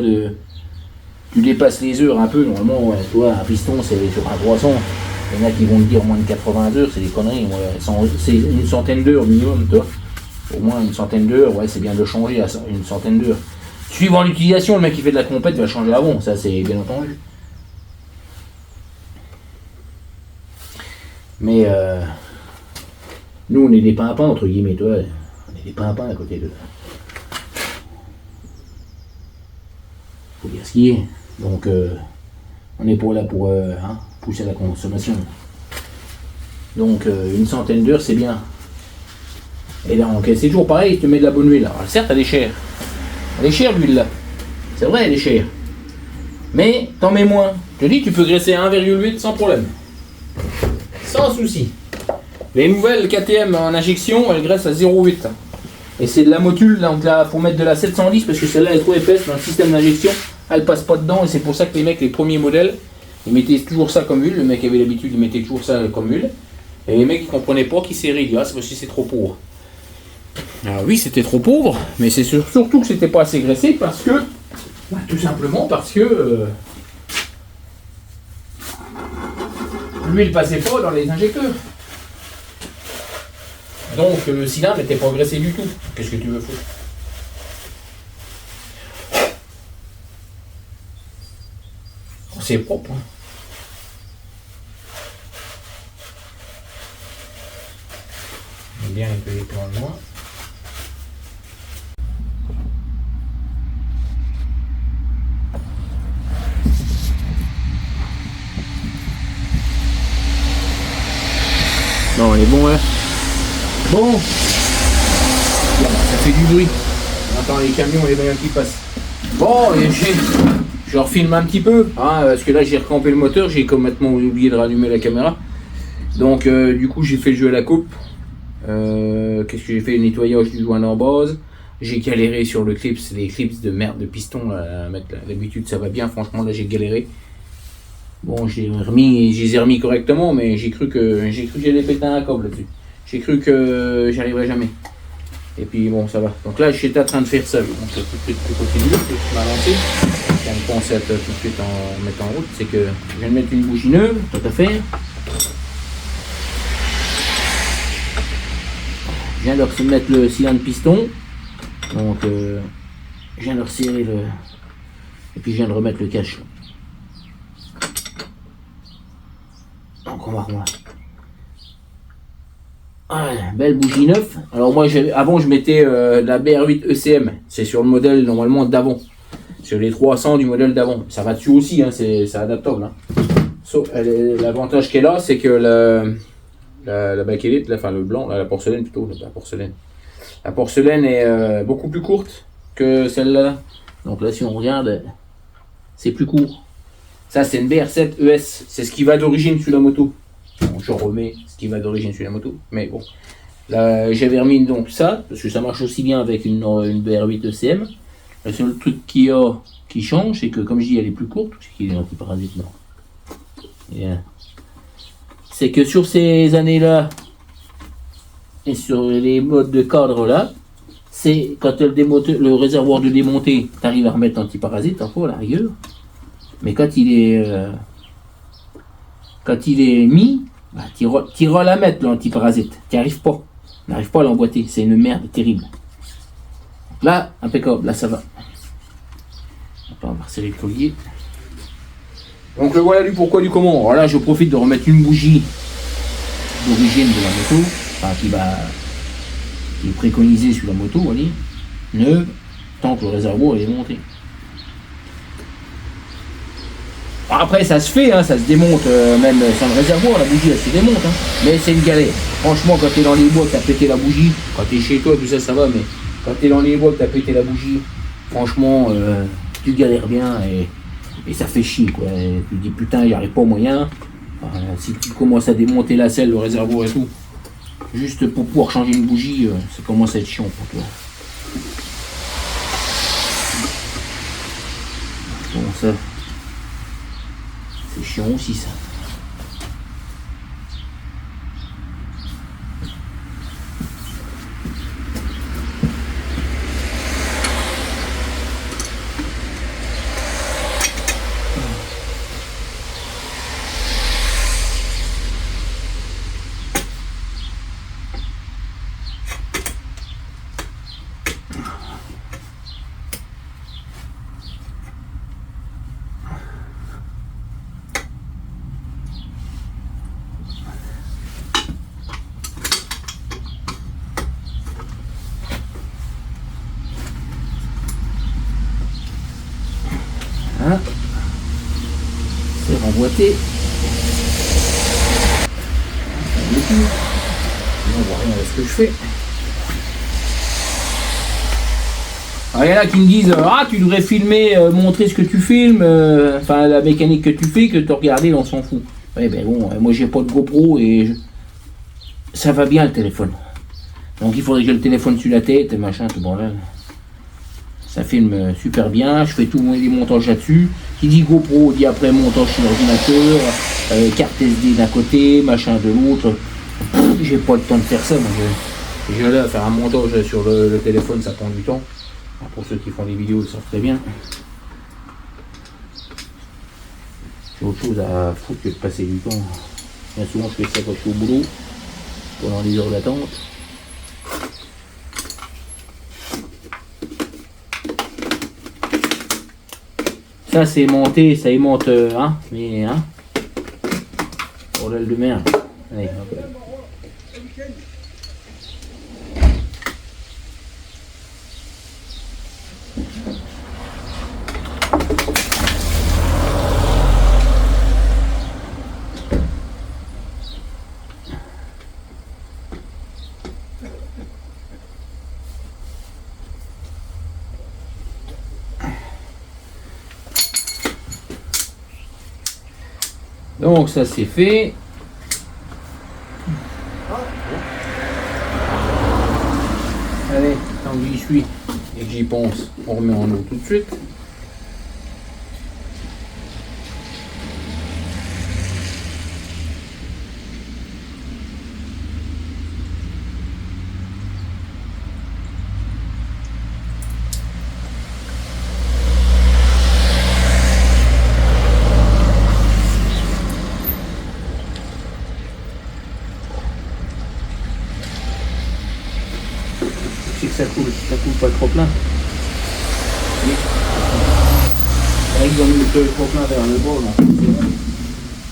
tu dépasses les heures un peu, normalement, ouais, toi, un piston c'est sur un 300. Il y en a qui vont te dire moins de 80 heures, c'est des conneries. Ouais. C'est une centaine d'heures minimum, toi. Au moins une centaine d'heures, ouais, c'est bien de le changer à une centaine d'heures. Suivant l'utilisation, le mec qui fait de la compète va changer avant, ça c'est bien entendu. Mais nous on est des pimpins entre guillemets, toi. On est des pimpins à côté d'eux. Faut dire ce qui est. Donc on n'est pas là pour pousser à la consommation. Donc une centaine d'heures c'est bien. Et donc c'est toujours pareil, il te met de la bonne huile. Alors certes elle est chère. Elle est chère l'huile là. C'est vrai elle est chère. Mais t'en mets moins. Je te dis tu peux graisser à 1,8 sans problème. Sans souci. Les nouvelles KTM en injection, elles graissent à 0,8. Et c'est de la motule, donc là, faut mettre de la 710 parce que celle-là est trop épaisse dans le système d'injection. Elle passe pas dedans et c'est pour ça que les mecs, les premiers modèles, ils mettaient toujours ça comme huile. Le mec avait l'habitude, il mettait toujours ça comme huile. Et les mecs, ils comprenaient pas qu'ils serraient. Ils disaient, ah, c'est parce que c'est trop pauvre. Alors oui, c'était trop pauvre, mais c'est surtout que c'était pas assez graissé parce que, bah, tout simplement parce que l'huile passait pas dans les injecteurs. Donc le cylindre n'était pas graissé du tout. Qu'est-ce que tu veux foutre? Oh, c'est propre. Hein. Bien un peu les plans de moi. Non, on est bon, hein. Bon, ça fait du bruit. On entend les camions et les bagnoles qui passent. Bon, et je refilme un petit peu, hein, parce que là j'ai recampé le moteur, j'ai complètement oublié de rallumer la caméra. Donc du coup j'ai fait le jeu à la coupe. Qu'est-ce que j'ai fait? Le nettoyage du joint en base. J'ai galéré sur le clips, les clips de merde de piston à mettre là. D'habitude ça va bien, franchement là j'ai galéré. Bon, je les ai remis correctement, mais j'ai cru que j'allais péter un câble là-dessus. J'ai cru que j'y arriverais jamais. Et puis bon, ça va. Donc là, j'étais en train de faire ça. Donc tout de suite, je continue, je m'ai lancé. Je viens de penser tout de suite en mettant en route. C'est que je viens de mettre une bougie neuve, tout à fait. Je viens de remettre le cylindre piston. Donc, je viens de resserrer le... Et puis je viens de remettre le cache. Donc on va revoir. Ouais, belle bougie neuve. Alors moi avant je mettais la BR8 ECM. C'est sur le modèle normalement d'avant. Sur les 300 du modèle d'avant. Ça va dessus aussi, hein, c'est adaptable. Hein. So, l'avantage qu'elle a, c'est que la bakélite, enfin le blanc, la porcelaine plutôt, la porcelaine. La porcelaine est beaucoup plus courte que celle-là. Donc là si on regarde, c'est plus court. Ça c'est une BR7 ES, c'est ce qui va d'origine sur la moto. Bon, je remets ce qui va d'origine sur la moto, mais bon. Là j'avais remis donc ça, parce que ça marche aussi bien avec une BR8 ECM. Le seul truc qui change, c'est que comme je dis elle est plus courte, c'est qu'il est anti-parasite, non. C'est que sur ces années-là, et sur les modes de cadre là, c'est quand le réservoir de démonter, tu arrives à remettre anti-parasite, en faut à la rigueur. Mais quand il est mis, bah, tu iras la mettre l'antiparasite. Tu n'y arrives pas. Tu n'arrives pas à l'emboîter. C'est une merde terrible. Donc là, impeccable. Là, ça va. On va resserrer le collier. Donc le voilà du pourquoi du comment. Alors là, je profite de remettre une bougie d'origine de la moto. Enfin, qui est préconisée sur la moto, on va dire. Neuve, tant que le réservoir est monté. Après ça se fait, hein, ça se démonte même sans le réservoir, la bougie elle se démonte, hein, mais c'est une galère. Franchement quand t'es dans les bois, que t'as pété la bougie, quand t'es chez toi tout ça ça va, mais quand t'es dans les bois, que t'as pété la bougie, franchement tu galères bien et ça fait chier quoi. Et tu te dis putain j'y arrive pas au moyen, si tu commences à démonter la selle, le réservoir et tout, juste pour pouvoir changer une bougie, ça commence à être chiant pour toi. Bon ça... C'est chiant aussi ça. Hein, c'est remboîté. On voit rien de ce que je fais. Alors, il y en a qui me disent ah tu devrais filmer, montrer ce que tu filmes, enfin la mécanique que tu fais, que tu regardais, on s'en fout. Ouais, ben bon, moi j'ai pas de GoPro et ça va bien le téléphone. Donc il faudrait que j'ai le téléphone sur la tête et machin, tout bon là. Ça filme super bien, je fais tous les montages là-dessus. Qui dit GoPro dit après montage sur l'ordinateur, carte SD d'un côté, machin de l'autre. J'ai pas le temps de faire ça, moi. J'ai là à faire un montage sur le téléphone, ça prend du temps. Pour ceux qui font des vidéos, ils savent très bien. J'ai autre chose à foutre que de passer du temps. Bien souvent, je fais ça quand je suis au boulot, pendant les heures d'attente. Ça, c'est aimanté, ça aimante, hein, mais, hein. Bordel de merde. Allez, hop. Donc ça c'est fait. Allez, tant que j'y suis et que j'y pense, on remet en eau tout de suite. Ça coule pas trop plein. Là, ils ont mis le trop plein vers le bas, donc c'est bon.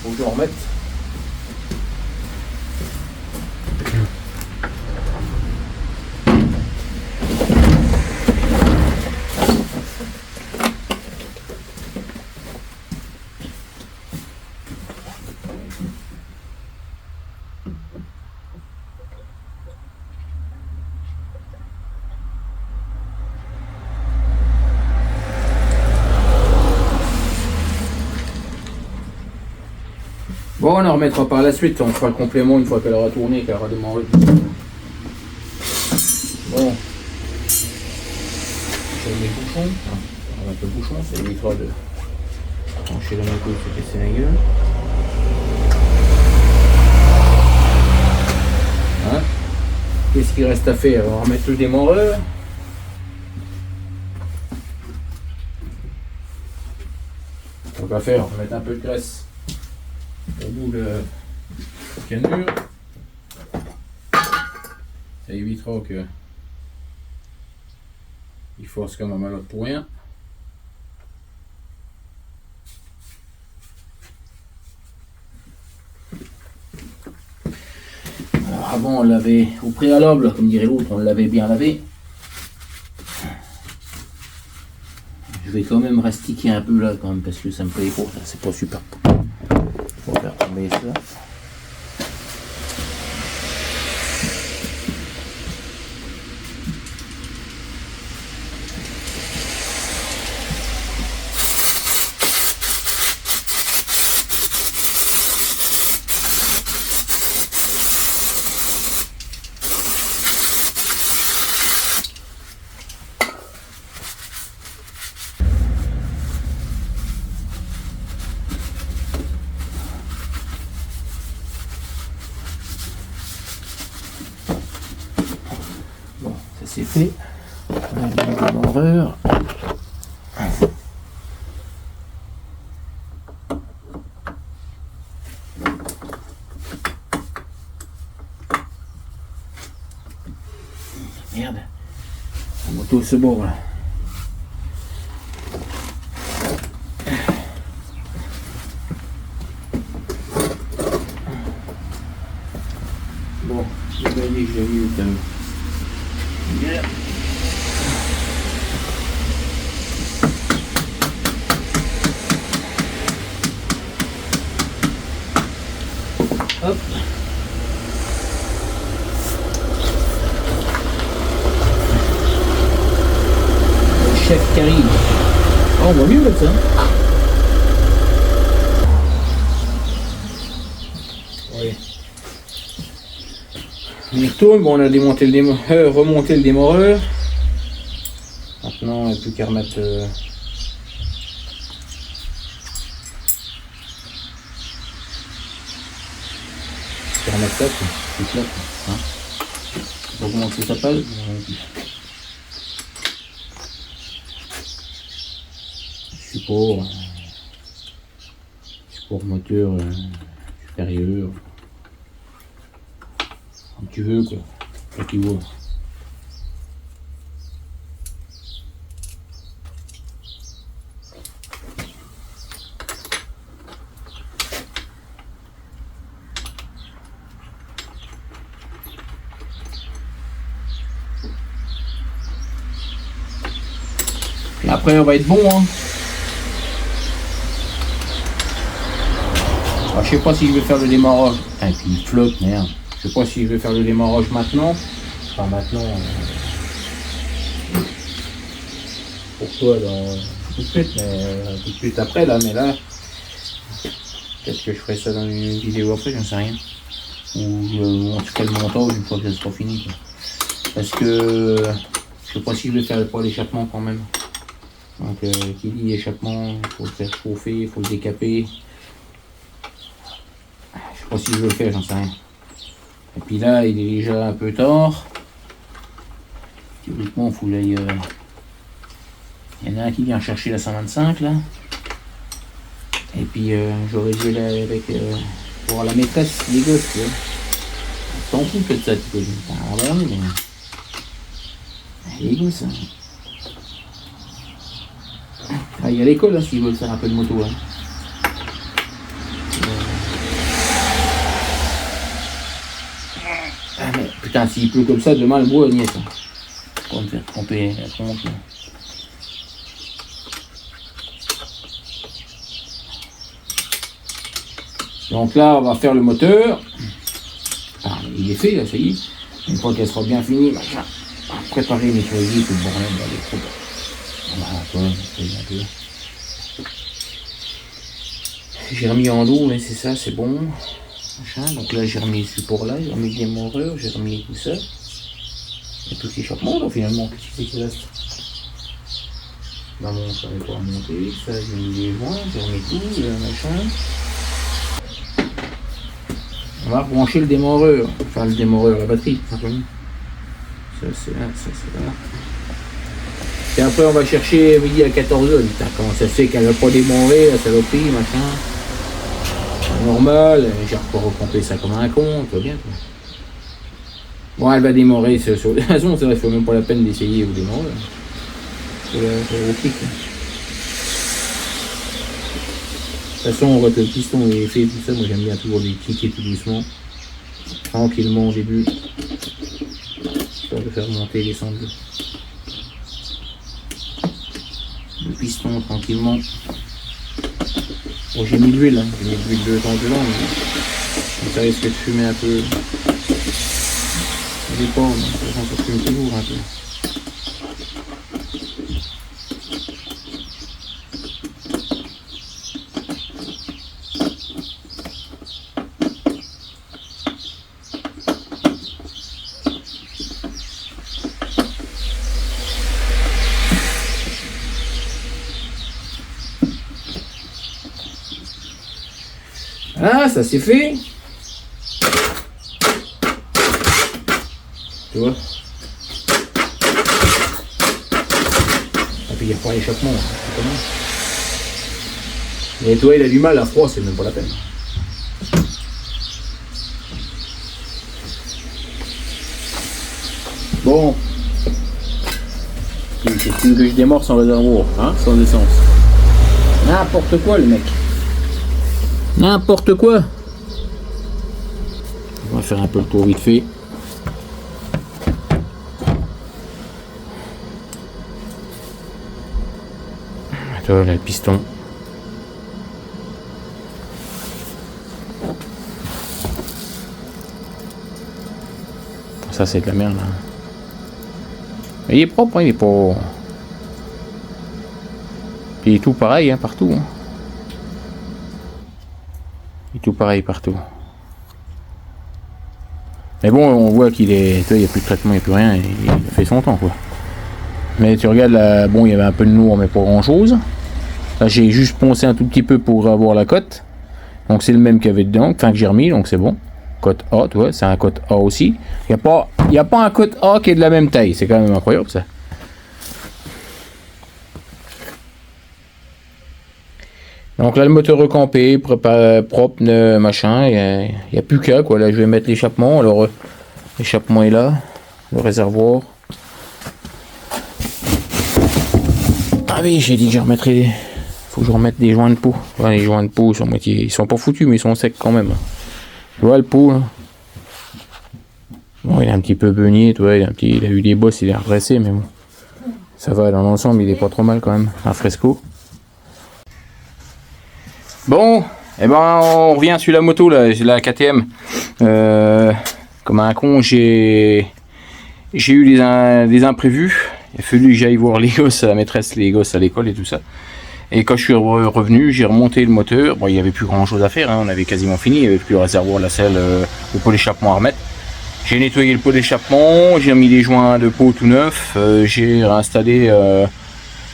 Faut que je remette. Bon, on en remettra par la suite, on fera le complément une fois qu'elle aura tourné, qu'elle aura démarré. Bon. Je mets le bouchon. On va mettre le bouchon, ça évitera de trancher le moto et se casser la gueule. Hein? Qu'est-ce qu'il reste à faire? On va remettre le démarreur. On va faire, on va mettre un peu de graisse au bout de la canure. Ça évitera que il force comme un malade pour rien. Alors avant on l'avait au préalable, comme dirait l'autre, on l'avait bien lavé. Je vais quand même rastiquer un peu là quand même parce que ça me plaît pas, c'est pas super. On va faire tomber ça. C'est fait. On a le démarreur. Merde. La moto se bourre là. Bon, je vais aller que j'ai eu le temps. Yeah. Hop. Le chef qui arrive. Oh, on voit mieux comme ça. On y retourne, bon on a démonté remonté le démoreur. Maintenant il n'y a plus qu'à remettre ça quoi. C'est là quoi. Hein. Je sais pas comment ça s'appelle. Support moteur supérieur. Comme tu veux quoi. Là tu vois. Et après on va être bon hein. Alors, je sais pas si je vais faire le démarrage. Et puis il flotte, merde. Je sais pas si je vais faire le démarrage maintenant. Enfin maintenant. Pour toi tout de suite, mais tout de suite après là, mais là. Peut-être que je ferai ça dans une vidéo après, j'en sais rien. Ou on ferait le montage une fois que ça sera fini. Quoi. Parce que je sais pas si je vais faire le poids d'échappement quand même. Donc qui dit échappement, il faut le faire chauffer, il faut le décaper. Je sais pas si je vais le faire, j'en sais rien. Et puis là, il est déjà un peu tard. Théoriquement, il faut que j'aille. Il y en a un qui vient chercher la 125 là. Et puis j'aurais dû aller avec pour la maîtresse des gosses. On s'en fout de ça, tu peux dire. Mais les gosses. Hein. Ah, il y a l'école hein, s'ils veulent faire un peu de moto. Hein. Ah, mais, putain, s'il pleut comme ça, demain le bois n'y est pas. On va me faire tromper la tronche. Donc là, on va faire le moteur. Ah, il est fait, là, ça y est. Une fois qu'elle sera bien finie, machin. Préparer, nettoyer, tout le bordel, aller trop. J'ai remis en dos, mais c'est ça, c'est bon. Machin. Donc là, j'ai remis le support là, j'ai remis le démoreur, j'ai remis tout ça. Et tout l'échappement, donc finalement, qu'est-ce qui reste? Là, bon, ça va pas remonter, ça, j'ai mis les joints, j'ai remis tout, le machin. On va brancher le démoreur, enfin le démoreur, la batterie, simplement. Ça c'est là, ça c'est là. Et après on va chercher midi à 14h. Putain, comment ça se fait qu'elle n'a pas démoré, la saloperie, machin. C'est normal, j'ai repomper ça comme un con, tout va bien. Quoi. Bon, elle va démorer sur les raisons, c'est vrai, il faut même pas la peine d'essayer ou démorer. C'est au clic. De toute façon, on voit que le piston est fait, tout ça. Moi, j'aime bien toujours les cliquer tout doucement, tranquillement au début, histoire de faire monter les cendres. Le piston tranquillement. Bon, j'ai mis de l'huile, hein. J'ai mis de l'huile de temps dedans, mais ça risque de fumer un peu. Ça dépend, mais de toute façon, ça fume toujours un peu. Ah, ça c'est fait. Tu vois. Et puis il n'y a pas l'échappement. Et toi, il a du mal à froid, c'est même pas la peine. Bon. Qu'est-ce que je démarre sans réservoir, hein, sans essence. N'importe quoi, le mec. N'importe quoi. On va faire un peu le tour vite fait. Attends, là, le piston. Ça, c'est de la merde, là. Mais il est propre, hein, il est pas... Il est tout pareil, hein, partout. Hein. Il est tout pareil partout. Mais bon, on voit qu'il est, il n'y a plus de traitement, il n'y a plus rien, il fait son temps quoi. Mais tu regardes là, bon, il y avait un peu de nour, mais pas grand chose. Là, j'ai juste poncé un tout petit peu pour avoir la cote. Donc c'est le même qu'il y avait dedans, enfin que j'ai remis, donc c'est bon. Cote A, tu vois, c'est un cote A aussi. Il n'y a pas un cote A qui est de la même taille, c'est quand même incroyable ça. Donc là, le moteur recampé, propre, machin, il n'y a plus qu'à quoi. Là, je vais mettre l'échappement. Alors, l'échappement est là, le réservoir. Ah oui, j'ai dit que je remettrai. Faut que je remette des joints de peau. Ouais, les joints de peau sont moitié. Ils sont pas foutus, mais ils sont secs quand même. Tu vois le pot là. Bon, il est un petit peu beugné, tu vois, il a eu des bosses, il est redressé, mais bon. Ça va dans l'ensemble, il est pas trop mal quand même. Un fresco. Bon, et ben on revient sur la moto là, la KTM. Comme un con, j'ai eu des imprévus. Il a fallu que j'aille voir les gosses, la maîtresse, les gosses à l'école et tout ça. Et quand je suis revenu, j'ai remonté le moteur. Bon, il n'y avait plus grand chose à faire, hein, on avait quasiment fini. Il n'y avait plus le réservoir, la selle, le pot d'échappement à remettre. J'ai nettoyé le pot d'échappement, j'ai mis les joints de pot tout neufs, j'ai réinstallé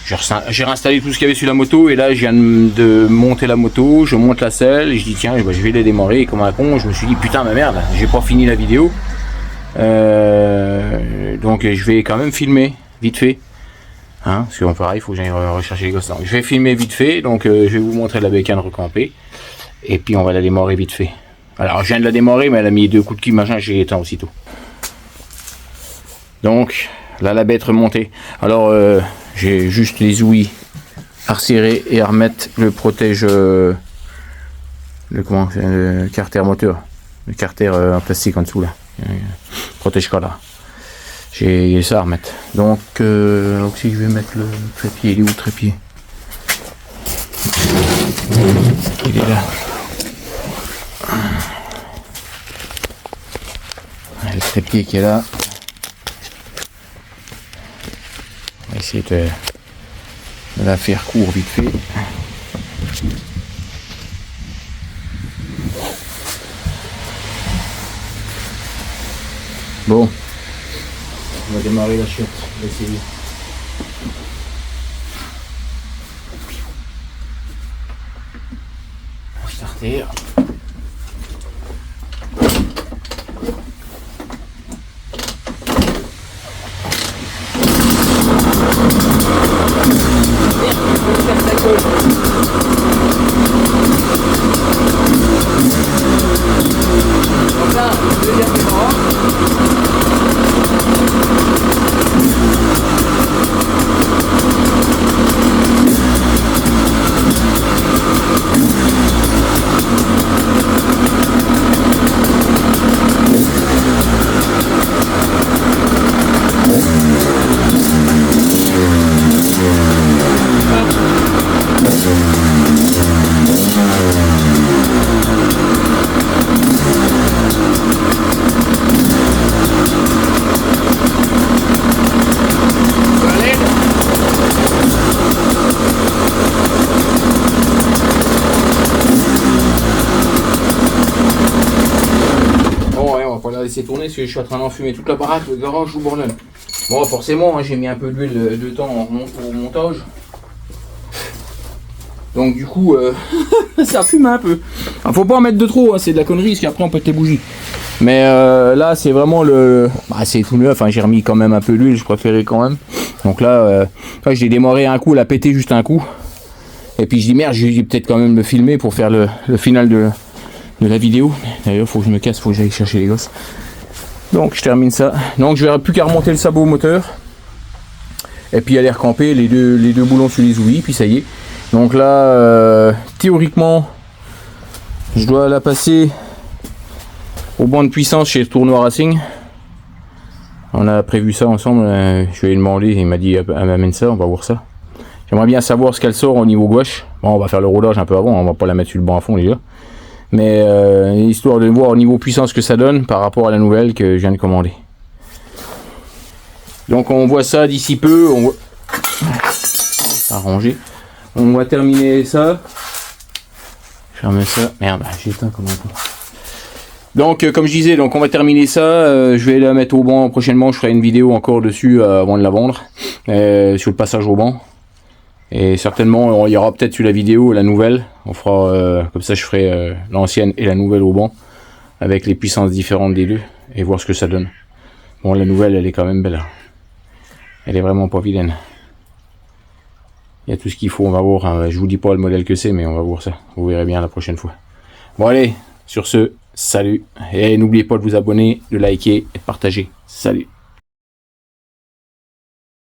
tout ce qu'il y avait sur la moto. Et là, je viens de monter la moto, je monte la selle, et je dis tiens, je vais les démarrer. Et comme un con, je me suis dit putain, ma merde, j'ai pas fini la vidéo. Donc je vais quand même filmer, vite fait. Hein, parce que pareil, il faut que j'aille rechercher les gosses. Donc, je vais filmer vite fait, donc je vais vous montrer la bécane recampée. Et puis on va la démarrer vite fait. Alors je viens de la démarrer, mais elle a mis 2 coups de quille, machin, j'ai éteint aussitôt. Donc là, la bête remontée. Alors j'ai juste les ouïes à resserrer et à remettre le protège, le carter moteur. Le carter en plastique en dessous là. Protège quoi là. J'ai ça à remettre. Donc aussi je vais mettre le trépied. Il est où le trépied? Il est là. Le trépied qui est là. On va essayer de la faire court vite fait. Bon. On va démarrer la chiotte, on va essayer. On va starter. Donc là, deuxième démarrage. Laisser tourner parce que je suis en train d'enfumer toute la baraque, le garage ou bordel. Bon, forcément, hein, j'ai mis un peu d'huile de temps au montage. Donc du coup, ça fume un peu. Alors, faut pas en mettre de trop, hein, c'est de la connerie parce qu'après on pète les bougies. Mais là, c'est vraiment le... Bah, c'est tout neuf, hein, j'ai remis quand même un peu d'huile, je préférais quand même. Donc là, j'ai démarré un coup, elle a pété juste un coup. Et puis je dis merde, j'ai peut-être quand même le filmer pour faire le final de la vidéo. D'ailleurs, faut que je me casse, faut que j'aille chercher les gosses. Donc je termine ça. Donc je verrai plus qu'à remonter le sabot au moteur. Et puis aller recamper les deux boulons sur les ouïes, puis ça y est. Donc là, théoriquement, je dois la passer au banc de puissance chez le Tournoi Racing. On a prévu ça ensemble. Je vais lui demander, il m'a dit elle m'amène ça, on va voir ça. J'aimerais bien savoir ce qu'elle sort au niveau gauche. Bon, on va faire le roulage un peu avant, on va pas la mettre sur le banc à fond déjà. Mais histoire de voir au niveau puissance que ça donne par rapport à la nouvelle que je viens de commander. Donc on voit ça d'ici peu. On va arranger. On va terminer ça. Fermer ça. Merde, j'ai éteint comment on peut. Donc comme je disais, donc on va terminer ça. Je vais la mettre au banc prochainement. Je ferai une vidéo encore dessus avant de la vendre sur le passage au banc. Et certainement il y aura peut-être sur la vidéo la nouvelle. On fera comme ça, je ferai l'ancienne et la nouvelle au banc avec les puissances différentes des deux et voir ce que ça donne. Bon, la nouvelle elle est quand même belle. Elle est vraiment pas vilaine. Il y a tout ce qu'il faut, on va voir. Hein. Je vous dis pas le modèle que c'est, mais on va voir ça. Vous verrez bien la prochaine fois. Bon allez, sur ce, salut. Et n'oubliez pas de vous abonner, de liker et de partager. Salut.